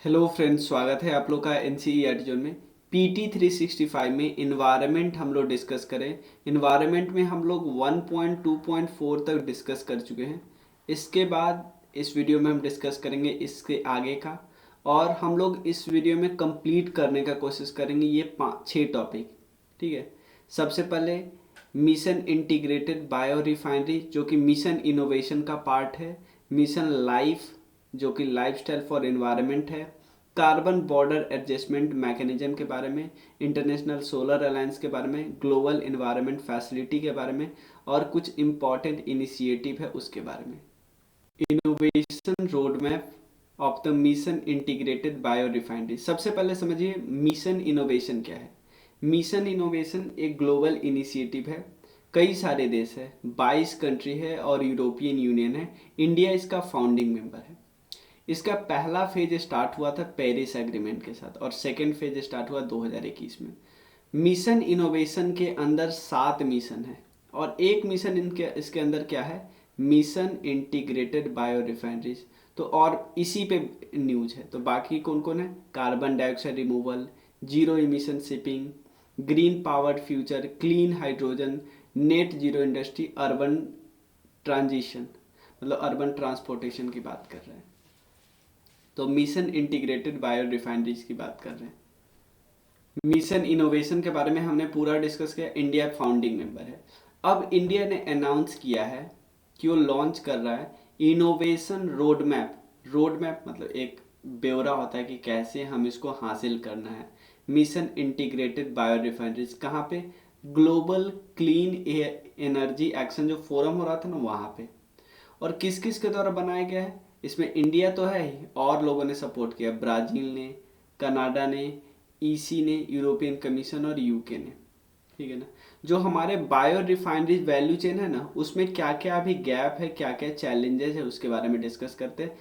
Hello friends, स्वागत है आप लोग का एनसीईआरटी जोन में। पीटी 365 में इन्वायरमेंट हम लोग डिस्कस करें। इन्वायरमेंट में हम लोग 1.2.4 तक डिस्कस कर चुके हैं। इसके बाद इस वीडियो में हम डिस्कस करेंगे इसके आगे का, और हम लोग इस वीडियो में कंप्लीट करने का कोशिश करेंगे ये 6 टॉपिक। ठीक है। सबसे पहले मिशन इंटीग्रेटेड बायो रिफाइनरी, जो कि मिशन इनोवेशन का पार्ट है। मिशन लाइफ, जो कि लाइफस्टाइल फॉर एनवायरनमेंट है। कार्बन बॉर्डर एडजस्टमेंट मैकेनिज्म के बारे में, इंटरनेशनल सोलर अलायंस के बारे में, ग्लोबल एनवायरनमेंट फैसिलिटी के बारे में, और कुछ इंपॉर्टेंट इनिशिएटिव है उसके बारे में। Innovation road map of the mission integrated bio refinery. सबसे पहले समझिए मिशन इनोवेशन क्या है। मिशन इनोवेशन एक ग्लोबल इनिशिएटिव है। कई सारे देश है, 22 कंट्री है और यूरोपियन यूनियन है। इंडिया इसका फाउंडिंग मेंबर है। इसका पहला फेज स्टार्ट हुआ था पेरिस एग्रीमेंट के साथ, और सेकेंड फेज स्टार्ट हुआ 2021 में। मिशन इनोवेशन के अंदर 7 मिशन है, और एक मिशन इनके इसके अंदर क्या है, मिशन इंटीग्रेटेड बायो रिफाइनरीज। तो और इसी पे न्यूज है। तो बाकी कौन कौन है, carbon dioxide removal, zero emission shipping, green powered future, clean hydrogen, net zero industry, urban transition, मतलब अर्बन ट्रांसपोर्टेशन की बात कर रहे हैं। तो मिशन इंटीग्रेटेड बायो रिफाइनरीज की बात कर रहे हैं। मिशन इनोवेशन के बारे में हमने पूरा डिस्कस किया। इंडिया फाउंडिंग मेंबर है। अब इंडिया ने अनाउंस किया है कि वो लॉन्च कर रहा है innovation road map. Road map मतलब एक ब्यौरा होता है कि कैसे हम इसको हासिल करना है। मिशन इंटीग्रेटेड बायो रिफाइनरीज कहाँ पे, ग्लोबल क्लीन एनर्जी एक्शन जो फोरम हो रहा था ना वहाँ पे। और किस किस के द्वारा बनाया गया है, इसमें इंडिया तो है ही, और लोगों ने सपोर्ट किया। ब्राज़ील ने, कनाडा ने, ईसी ने, यूरोपियन कमीशन और यूके ने। ठीक है ना। जो हमारे बायो रिफाइनरीज वैल्यू चेन है ना, उसमें क्या क्या अभी गैप है, क्या क्या चैलेंजेस है, उसके बारे में डिस्कस करते हैं।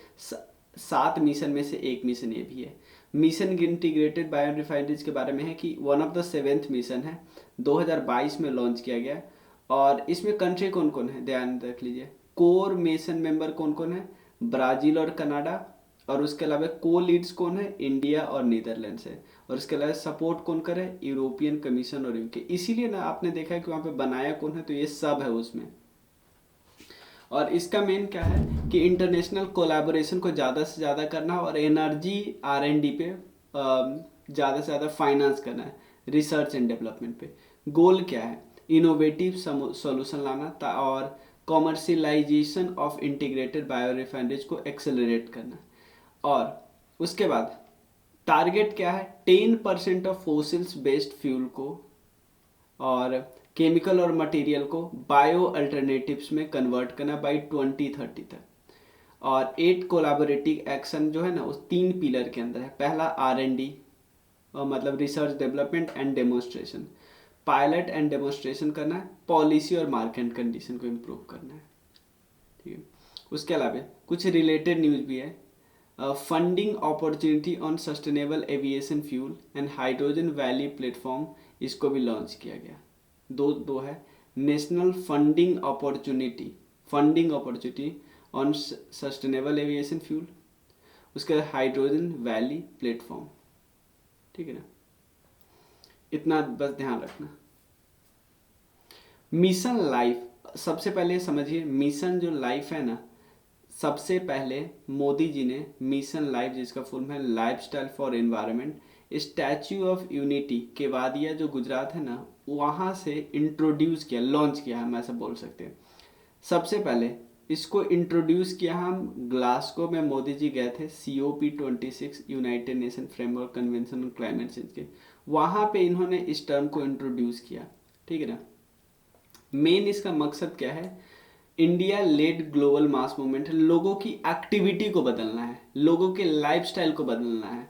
7 मिशन में से एक मिशन ये भी है। मिशन इंटीग्रेटेड बायो रिफाइनरीज के बारे में है कि one of the 7th mission है, 2022 में लॉन्च किया गया। और इसमें कंट्री कौन कौन है ध्यान रख लीजिए। कोर मिशन मेंबर कौन कौन है, ब्राज़ील और कनाडा। और उसके अलावा को लीड्स कौन है, इंडिया और नीदरलैंड्स है। और इसके अलावा सपोर्ट कौन करे, यूरोपियन कमीशन और यूके। इसीलिए ना आपने देखा है कि वहाँ पे बनाया कौन है, तो ये सब है उसमें। और इसका मेन क्या है कि इंटरनेशनल कोलैबोरेशन को ज़्यादा से ज़्यादा करना, और एनर्जी R&D पे ज़्यादा से ज़्यादा फाइनेंस करना है, रिसर्च एंड डेवलपमेंट पे। गोल क्या है, इनोवेटिव सॉल्यूशन लाना और commercialisation of integrated bio refineries को एक्सेलरेट करना। और उसके बाद टारगेट क्या है, 10% ऑफ फोसिल्स बेस्ड फ्यूल को और केमिकल और मटेरियल को बायो अल्टरनेटिव्स में कन्वर्ट करना बाई 2030 तक। और 8 कोलैबोरेटिव एक्शन जो है ना, उस 3 पिलर के अंदर है। पहला R&D, मतलब research development and demonstration, pilot and demonstration करना है। पॉलिसी और मार्केट कंडीशन को इम्प्रूव करना है। ठीक है। उसके अलावा कुछ रिलेटेड न्यूज़ भी है। Funding opportunity on sustainable aviation fuel and hydrogen valley platform, इसको भी लॉन्च किया गया। दो है, national funding opportunity on sustainable aviation fuel, उसके बाद हाइड्रोजन वैली प्लेटफॉर्म। ठीक है ना, इतना बस ध्यान रखना। मिशन लाइफ, सबसे पहले समझिए मिशन जो लाइफ है ना, सबसे पहले मोदी जी ने मिशन लाइफ, जिसका फुल है lifestyle for environment, statue of unity Kevadia जो गुजरात है ना, वहाँ से इंट्रोड्यूस किया, लॉन्च किया, हम ऐसा बोल सकते हैं। सबसे पहले इसको इंट्रोड्यूस किया हम ग्लासगो में, मोदी जी गए थे COP26 United Nation framework convention on climate change के, वहाँ पे इन्होंने इस टर्म को इंट्रोड्यूस किया। ठीक है ना। मेन इसका मकसद क्या है, India lead global mass movement है। लोगों की एक्टिविटी को बदलना है, लोगों के लाइफस्टाइल को बदलना है।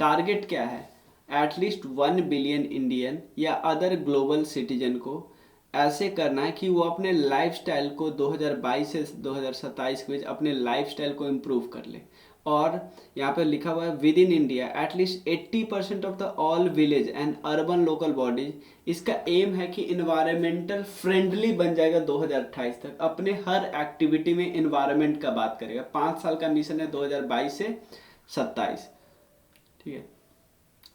टारगेट क्या है, एटलीस्ट 1 बिलियन इंडियन या अदर ग्लोबल सिटीजन को ऐसे करना है कि वो अपने लाइफस्टाइल को 2022 से 2027 के बीच अपने लाइफस्टाइल को इम्प्रूव कर ले। और यहाँ पर लिखा हुआ है with in India at least 80% of the all village and urban local bodies. इसका एम है कि इन्वायरमेंटल फ्रेंडली बन जाएगा 2028 तक। अपने हर एक्टिविटी में इन्वायरमेंट का बात करेगा। 5 साल का मिशन है 2022 से 27। ठीक है।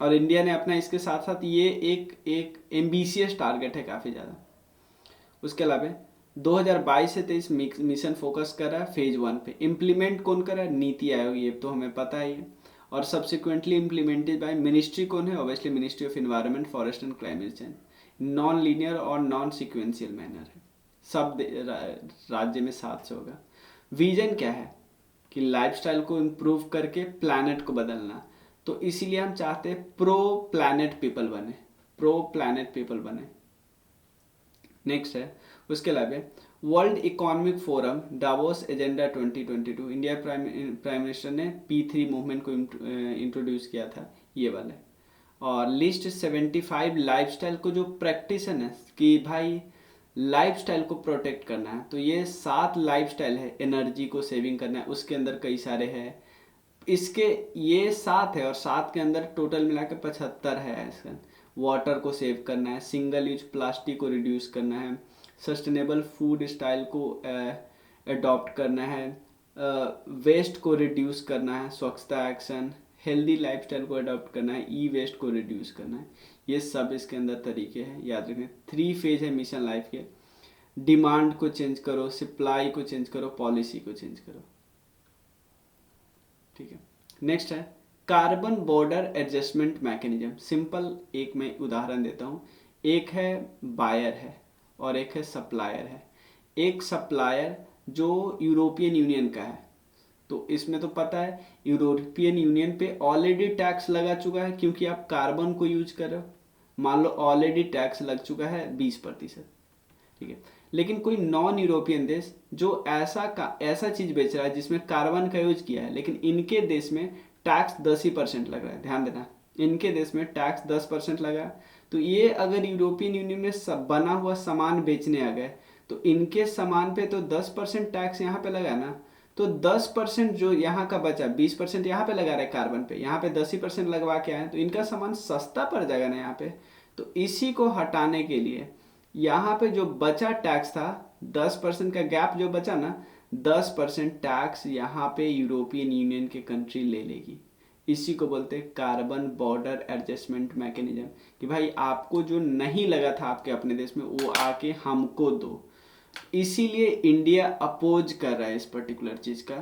और इंडिया ने अपना इसके साथ साथ ये एक एम्बिशियस टारगेट है काफ़ी ज़्यादा। उसके अलावा 2022 से 23 मिशन फोकस कर रहा है फेज 1 पे। इम्प्लीमेंट कौन कर रहा है? नीति आयोग, ये तो हमें पता ही है। और सब्सिक्वेंटली इम्प्लीमेंटेड बाय मिनिस्ट्री कौन है? Obviously ministry of environment, forest and climate change. Non linear और नॉन सिक्वेंशियल मैनर है, सब राज्य में साथ से होगा। विजन क्या है? कि लाइफस्टाइल को इम्प्रूव करके प्लैनेट को बदलना। तो इसीलिए हम चाहते हैं प्रो प्लैनेट पीपल बने, प्रो प्लैनेट पीपल बने। नेक्स्ट है उसके अलावा world economic forum Davos agenda 2022, India prime minister ने P3 मूवमेंट को इंट्रोड्यूस किया था, ये वाले। और लिस्ट 75 लाइफस्टाइल को जो प्रैक्टिस है ना कि भाई लाइफस्टाइल को प्रोटेक्ट करना है, तो ये 7 लाइफस्टाइल है। एनर्जी को सेविंग करना है, उसके अंदर कई सारे हैं। इसके ये 7 है और 7 के अंदर टोटल मिला के 75 है इसका। वाटर को सेव करना है, सिंगल यूज प्लास्टिक को रिड्यूस करना है, सस्टेनेबल फूड स्टाइल को अडॉप्ट करना है, वेस्ट को रिड्यूस करना है, स्वच्छता एक्शन, हेल्दी लाइफस्टाइल को अडॉप्ट करना है, ई वेस्ट को रिड्यूस करना है। ये सब इसके अंदर तरीके हैं, याद रखें। 3 फेज है मिशन लाइफ के। डिमांड को चेंज करो, सप्लाई को चेंज करो, पॉलिसी को चेंज करो, ठीक है। नेक्स्ट है carbon border adjustment mechanism. Simple एक मैं उदाहरण देता हूँ। एक है बायर है और एक है सप्लायर है। एक सप्लायर जो यूरोपियन यूनियन का है, तो इसमें तो पता है यूरोपियन यूनियन पे ऑलरेडी टैक्स लगा चुका है क्योंकि आप कार्बन को यूज कर रहे हो। मान लो ऑलरेडी टैक्स लग चुका है 20%, ठीक है। लेकिन कोई नॉन यूरोपियन देश जो ऐसा चीज बेच रहा है जिसमें कार्बन का यूज किया है, लेकिन इनके देश में टैक्स 10% लग रहा है, ध्यान देना, इनके देश में टैक्स 10% लगा। तो ये अगर यूरोपियन यूनियन में सब बना हुआ सामान बेचने आ गए तो इनके सामान पे तो 10% टैक्स यहाँ पे लगा ना, तो 10% जो यहाँ का बचा, 20% यहाँ पे लगा रहे कार्बन पे, यहाँ पे 10% लगवा के आए तो इनका सामान सस्ता पड़ जाएगा ना यहाँ पे। तो इसी को हटाने के लिए यहाँ पे जो बचा टैक्स था 10% का गैप जो बचा ना, 10% टैक्स यहाँ पे यूरोपियन यूनियन के कंट्री ले लेगी। इसी को बोलते हैं कार्बन बॉर्डर एडजस्टमेंट मैकेनिज्म, कि भाई आपको जो नहीं लगा था आपके अपने देश में वो आके हमको दो। इसीलिए इंडिया अपोज कर रहा है इस पर्टिकुलर चीज का।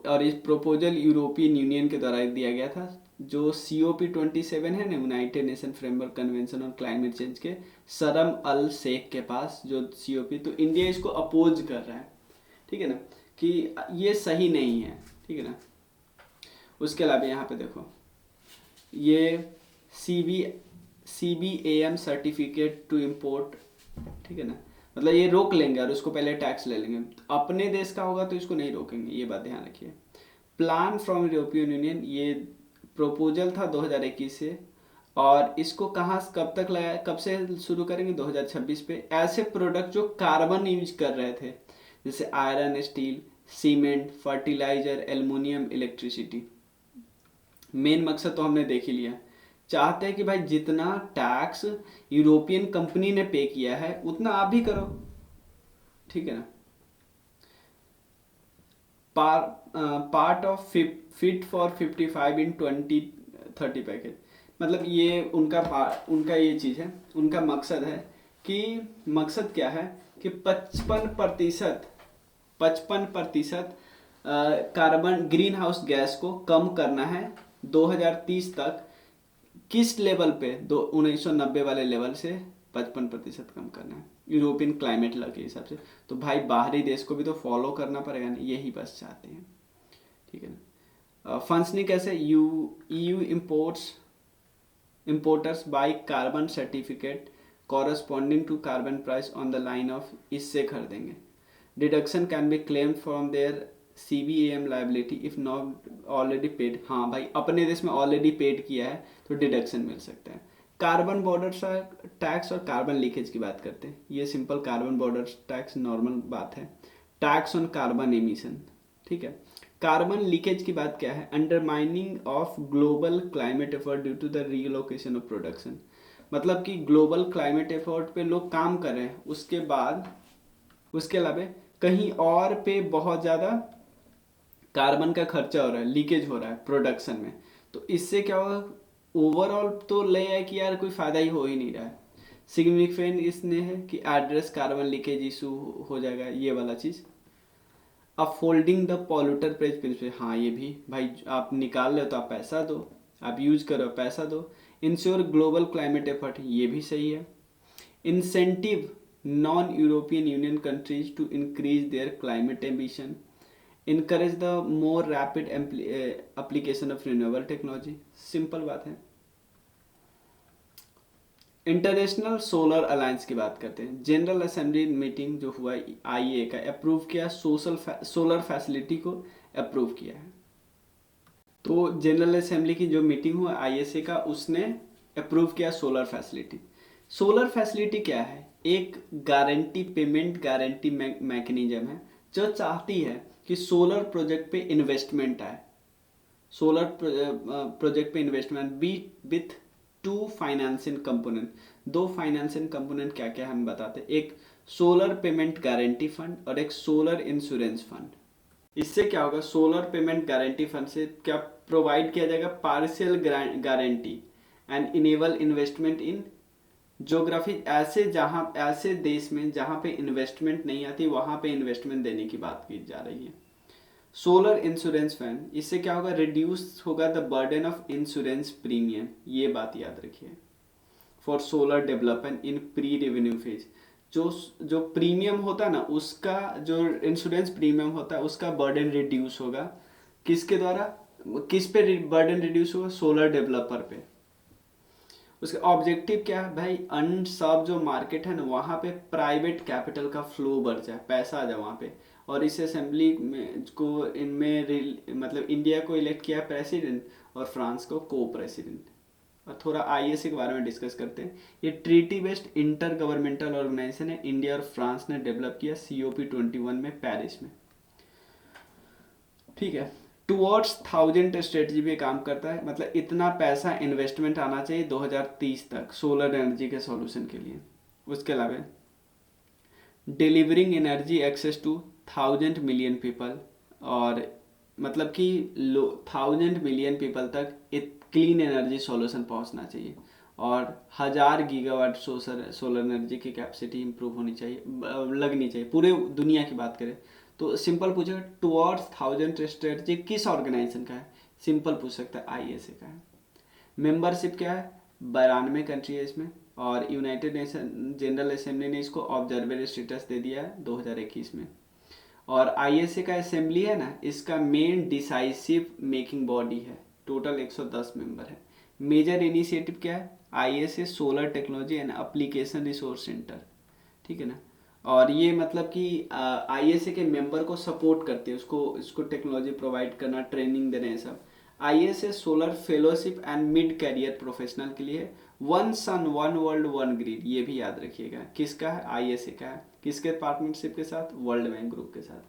और इस प्रोपोजल यूरोपियन यूनियन के द्वारा दिया गया था, जो COP27 है ना, United Nation framework convention on climate change के शर्म अल शेख के पास जो COP, तो इंडिया इसको अपोज कर रहा है, ठीक है ना, कि ये सही नहीं है, ठीक है ना। उसके अलावा यहाँ पे देखो ये CBAM सर्टिफिकेट टू इम्पोर्ट, ठीक है ना, मतलब ये रोक लेंगे और उसको पहले टैक्स ले लेंगे। अपने देश का होगा तो इसको नहीं रोकेंगे, ये बात ध्यान रखिए। प्लान फ्रॉम यूरोपियन यूनियन, ये प्रोपोजल था 2021 से, और इसको कहाँ कब तक लगाया, कब से शुरू करेंगे? 2026 पे। ऐसे प्रोडक्ट जो कार्बन यूज कर रहे थे, जैसे iron, steel, cement, fertiliser, aluminium, electricity. Main मकसद तो हमने देख ही लिया, चाहते हैं कि भाई जितना टैक्स यूरोपियन कंपनी ने पे किया है उतना आप भी करो, ठीक है ना। Part of fit for 55 in 2030 package, मतलब ये उनका ये चीज़ है, उनका मकसद है कि मकसद क्या है कि 55% कार्बन ग्रीन हाउस गैस को कम करना है 2030 तक। किस लेवल पे? 1990 वाले लेवल से 55% कम करना है यूरोपियन क्लाइमेट लॉ के हिसाब से। तो भाई बाहरी देश को भी तो फॉलो करना पड़ेगा ना, यही बस चाहते हैं, ठीक है ना। फंक्शनिंग कैसे? EU importers buy carbon certificate corresponding to carbon price on the line of, इससे खरीदेंगे। Deduction can be claim from their CBAM liability if not already paid. हाँ भाई अपने देश में ऑलरेडी पेड किया है तो डिडक्शन मिल सकता है। कार्बन बॉर्डर टैक्स और कार्बन लीकेज की बात करते हैं। ये simple carbon border tax normal बात है। टैक्स ऑन कार्बन एमिशन, ठीक है। कार्बन लीकेज की बात क्या है? Undermining of global climate effort due to the relocation of production, मतलब कि ग्लोबल क्लाइमेट एफर्ट पे लोग काम कर रहे हैं, उसके बाद उसके अलावा कहीं और पे बहुत ज़्यादा कार्बन का खर्चा हो रहा है, लीकेज हो रहा है प्रोडक्शन में, तो इससे क्या होगा, ओवरऑल तो ले है कि यार कोई फायदा ही हो ही नहीं रहा है। सिग्निफिकेंट इसने है कि एड्रेस कार्बन लीकेज इशू हो जाएगा, ये वाला चीज़। Upholding the polluter pays principle, हाँ ये भी भाई, आप निकाल रहे हो तो आप पैसा दो, आप यूज करो पैसा दो। इंश्योर ग्लोबल क्लाइमेट एफर्ट, ये भी सही है। Incentive non European Union countries to increase their climate ambition. Encourage the more rapid application of renewable technology, simple बात है। इंटरनेशनल सोलर अलायंस की बात करते हैं। जनरल असेंबली मीटिंग जो हुआ आईए का, अप्रूव किया सोलर फैसिलिटी को अप्रूव किया है। तो जनरल असेंबली की जो मीटिंग हुआ आईएसए का, उसने अप्रूव किया सोलर फैसिलिटी। सोलर फैसिलिटी क्या है, एक गारंटी, पेमेंट गारंटी मैकेनिज्म है जो चाहती है कि सोलर प्रोजेक्ट पे इन्वेस्टमेंट आए। सोलर प्रोजेक्ट पे investment B with to financing component. दो फाइनेंसिंग कंपोनेंट क्या क्या हम बताते हैं, एक सोलर पेमेंट गारंटी फंड और एक सोलर इंश्योरेंस फंड। इससे क्या होगा, सोलर पेमेंट गारंटी फंड से क्या प्रोवाइड किया जाएगा, partial guarantee and enable investment in geography, ऐसे देश में जहां पे इन्वेस्टमेंट नहीं आती वहां पे इन्वेस्टमेंट देने की बात की जा रही है। सोलर इंश्योरेंस फंड, इससे क्या होगा, रिड्यूस होगा the burden of insurance premium, ये बात याद रखिए। For solar development in pre revenue phase, जो प्रीमियम होता है ना, उसका जो इंश्योरेंस प्रीमियम होता है उसका बर्डन रिड्यूस होगा। किसके द्वारा, किस पे बर्डन रिड्यूस होगा, सोलर डेवलपर पे। उसका ऑब्जेक्टिव क्या है भाई, अन सब जो मार्केट है ना वहाँ पे प्राइवेट कैपिटल का फ्लो बढ़ जाए, पैसा आ जाए वहाँ पे। और इस असेंबली में को इनमें मतलब इंडिया को इलेक्ट किया प्रेसिडेंट और फ्रांस को को प्रेसिडेंट। और थोड़ा आईएसए के बारे में डिस्कस करते हैं। ये treaty based inter governmental organisation है, इंडिया और फ्रांस ने डेवलप किया COP21 में पेरिस में, ठीक है। टुवर्ड्स 1000 स्ट्रेटजी पे काम करता है, मतलब इतना पैसा इन्वेस्टमेंट आना चाहिए 2030 तक सोलर एनर्जी के सॉल्यूशन के लिए। उसके अलावा delivering energy access to 1000 million people, और मतलब कि 1000 मिलियन पीपल तक एक क्लीन एनर्जी सॉल्यूशन पहुंचना चाहिए। और 1000 गीगावाट सोलर एनर्जी की कैपेसिटी इंप्रूव होनी चाहिए, लगनी चाहिए, पूरे दुनिया की बात करें तो। सिंपल पूछेगा टुवर्ड्स 1000 स्ट्रेटजी किस ऑर्गेनाइजेशन का है, सिंपल पूछ सकता है आईएसए का है। मेंबरशिप क्या है, 92 कंट्री है इसमें, और यूनाइटेड नेशन जनरल असेंबली ने इसको ऑब्जर्वर स्टेटस दे दिया है 2021 में। और आईएसए का असेंबली है ना, इसका मेन डिसाइसिव मेकिंग बॉडी है, टोटल 110 मेंबर है। मेजर इनिशिएटिव क्या है, ISA solar technology and application resource centre, ठीक है ना। और ये मतलब कि आईएसए के मेंबर को सपोर्ट करते हैं, उसको टेक्नोलॉजी प्रोवाइड करना, ट्रेनिंग देना, ये सब। ISA solar fellowship and mid career professional के लिए one sun one world one grid, ये भी याद रखिएगा। किसका है, आईएसए का है। किसके पार्टनरशिप के साथ, वर्ल्ड बैंक ग्रुप के साथ,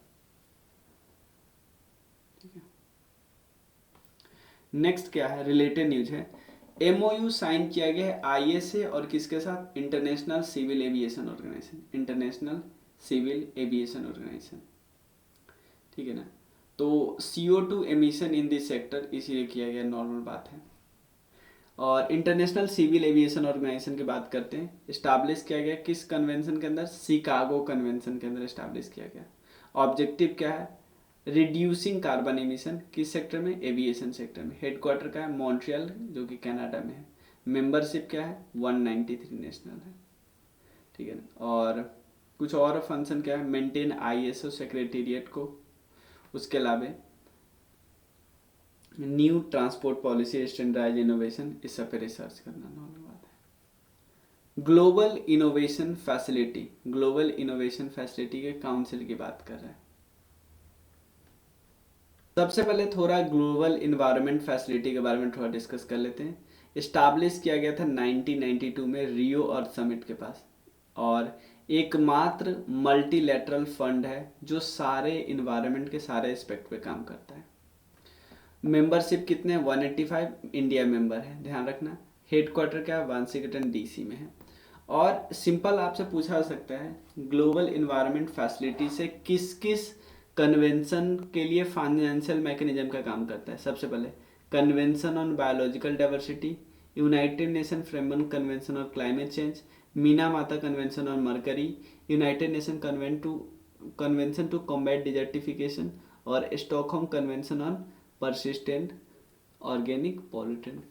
ठीक है। नेक्स्ट क्या है, रिलेटेड न्यूज है। एमओयू साइन किया गया है आईएसए और किसके साथ, international civil aviation organisation, international civil aviation organisation, ठीक है ना। तो CO2 emission in this sector इसीलिए किया गया, नॉर्मल बात है। और इंटरनेशनल सिविल एविएशन ऑर्गेनाइजेशन की बात करते हैं, इस्टाब्लिश किया गया किस कन्वेंशन के अंदर, शिकागो कन्वेंशन के अंदर इस्टाब्लिश किया गया। ऑब्जेक्टिव क्या है, रिड्यूसिंग कार्बन एमिशन, किस सेक्टर में, एविएशन सेक्टर में। हेडक्वार्टर का है मॉन्ट्रियल जो कि कनाडा में है। मेंबरशिप क्या है, 193 नेशनल है, ठीक है ना। और कुछ और फंक्शन क्या है, मेंटेन आईएसओ सेक्रेटेरिएट को। उसके अलावा new transport policy, standardise innovation, इस सब पे रिसर्च करना, नॉर्मल बात है। Global innovation facility, global innovation facility के काउंसिल की बात कर रहा है। सबसे पहले थोड़ा ग्लोबल इन्वायरमेंट फैसिलिटी के बारे में थोड़ा डिस्कस कर लेते हैं। इस्टाब्लिश किया गया था 1992 में रियो अर्थ समिट के पास, और एकमात्र मल्टीलैटरल फंड है जो सारे इन्वायरमेंट के सारे एस्पेक्ट पे काम करता है। मेंबरशिप कितने हैं, 185, इंडिया मेंबर है, ध्यान रखना। हेडक्वार्टर क्या है, वाशिंगटन DC में है। और सिंपल आपसे पूछा जा सकता है ग्लोबल इन्वायरमेंट फैसिलिटी से किस किस कन्वेंशन के लिए फाइनेंशियल मैकेनिज्म का काम करता है। सबसे पहले convention on biological diversity, United Nation framework convention on climate change, Minamata convention on mercury, United Nation convention to combat desertification और Stockholm convention on persistent organic pollutant.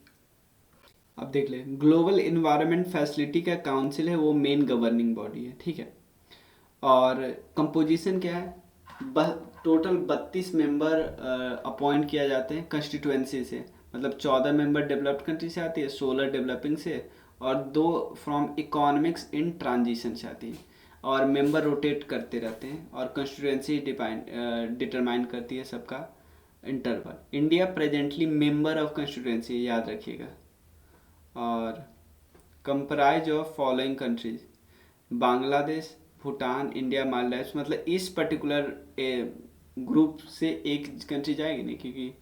अब देख ले, ग्लोबल इन्वायरमेंट फैसिलिटी का council है, वो main governing body है, ठीक है। और कंपोजिशन क्या है, टोटल 32 मेंबर अपॉइंट किया जाते हैं कंस्टिट्यूएंसी से, मतलब 14 मेंबर डेवलप्ड कंट्री से आती है, 16 डेवलपिंग से और 2 फ्रॉम इकोनॉमिक्स इन ट्रांजिशन से आती है। और मेंबर रोटेट करते रहते हैं और कंस्टिट्यूएंसी डिटरमाइन करती है सबका interval. India presently member of constituency, याद रखिएगा। और comprise of following countries, Bangladesh, Bhutan, India, Maldives, मतलब इस पर्टिकुलर ग्रुप से एक कंट्री जाएगी नहीं, क्योंकि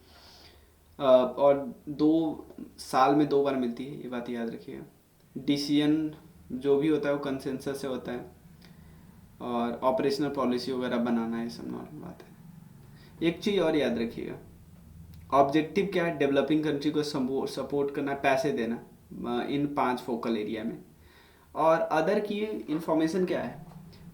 और 2 साल में 2 बार मिलती है, ये बात याद रखिएगा। डिसीजन जो भी होता है वो कंसेंसस से होता है और ऑपरेशनल पॉलिसी वगैरह बनाना है, सब नॉर्मल बात है। एक चीज़ और याद रखिएगा, ऑब्जेक्टिव क्या है, डेवलपिंग कंट्री को सपोर्ट करना, पैसे देना इन 5 फोकल एरिया में। और अदर की इंफॉर्मेशन क्या है,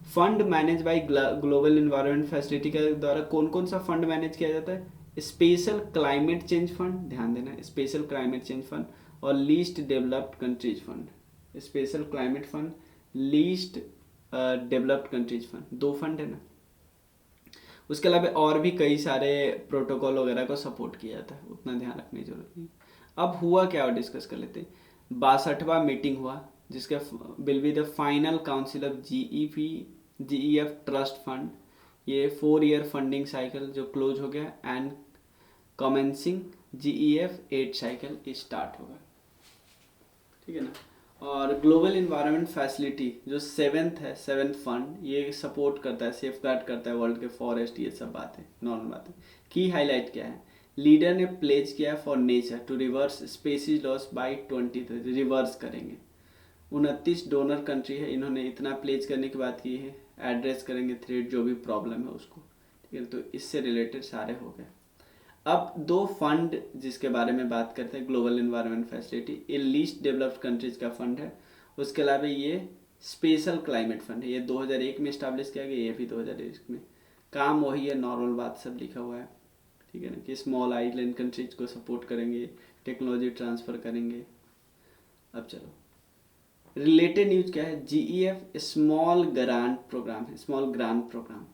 fund manage by global environment facility के द्वारा कौन कौन सा फंड मैनेज किया जाता है, स्पेशल क्लाइमेट चेंज फंड, ध्यान देना, स्पेशल क्लाइमेट चेंज फंड और least developed countries fund. Special climate fund, least developed countries fund, 2 fund है ना। उसके अलावा और भी कई सारे प्रोटोकॉल वगैरह को सपोर्ट किया जाता है, उतना ध्यान रखने की जरूरत नहीं। अब हुआ क्या, और डिस्कस कर लेते हैं। 62वां मीटिंग हुआ, जिसका will be the final council of GEF trust fund. ये 4 ईयर फंडिंग साइकिल जो क्लोज हो गया and commencing GEF 8 cycle start होगा, ठीक है ना। और ग्लोबल इन्वायरमेंट फैसिलिटी जो 7th फंड, ये सपोर्ट करता है, सेफ गार्ड करता है वर्ल्ड के फॉरेस्ट, ये सब बातें नॉर्मल बातें। की हाईलाइट क्या है, लीडर ने प्लेज किया for nature to reverse species loss by 2030, reverse करेंगे। 29 डोनर कंट्री है, इन्होंने इतना प्लेज करने की बात की है, एड्रेस करेंगे थ्रेट जो भी प्रॉब्लम है उसको, ठीक है। तो इससे रिलेटेड सारे हो गए। अब 2 फंड जिसके बारे में बात करते हैं, ग्लोबल इन्वायरमेंट फैसिलिटी, ये लीस्ट डेवलप्ड कंट्रीज का फंड है। उसके अलावा ये स्पेशल क्लाइमेट फंड है, ये 2001 में इस्टेब्लिश किया गया, ये भी 2001 में। काम वही है, नॉर्मल बात सब लिखा हुआ है, ठीक है ना, कि स्मॉल आइलैंड कंट्रीज को सपोर्ट करेंगे, टेक्नोलॉजी ट्रांसफ़र करेंगे। अब चलो रिलेटेड न्यूज क्या है, GEF स्मॉल ग्रांट प्रोग्राम है, स्मॉल ग्रांट प्रोग्राम।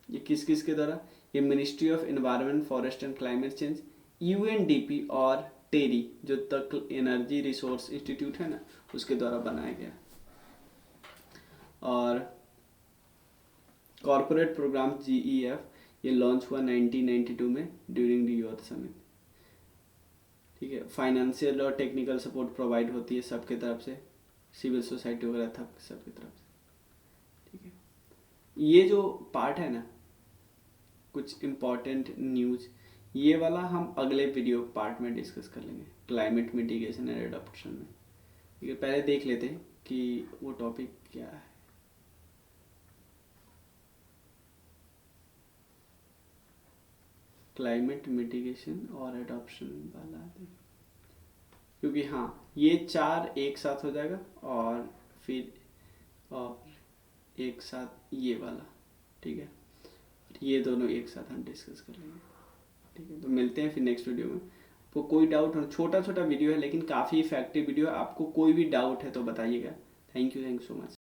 ये किस किस के द्वारा, ये ministry of environment, forest and climate change, UNDP और टेरी जो तक एनर्जी रिसोर्स इंस्टीट्यूट है ना, उसके द्वारा बनाया गया। और कॉर्पोरेट प्रोग्राम GEF ये लॉन्च हुआ 1992 में ड्यूरिंग द यूथ समिट, ठीक है। फाइनेंशियल और टेक्निकल सपोर्ट प्रोवाइड होती है सबके तरफ से, सिविल सोसाइटी वगैरह था सबकी तरफ से, ठीक है। ये जो पार्ट है ना, कुछ इम्पॉर्टेंट न्यूज, ये वाला हम अगले वीडियो पार्ट में डिस्कस कर लेंगे, क्लाइमेट मिटिगेशन एंड एडॉप्शन में, ठीक है। पहले देख लेते हैं कि वो टॉपिक क्या है। क्लाइमेट मिटिगेशन और एडॉप्शन वाला, क्योंकि हाँ ये 4 एक साथ हो जाएगा और फिर और एक साथ ये वाला, ठीक है। ये दोनों एक साथ हम डिस्कस कर लेंगे, ठीक है। तो मिलते हैं फिर नेक्स्ट वीडियो में। आपको कोई डाउट हो, छोटा छोटा वीडियो है लेकिन काफ़ी इफेक्टिव वीडियो है, आपको कोई भी डाउट है तो बताइएगा। Thank you so much.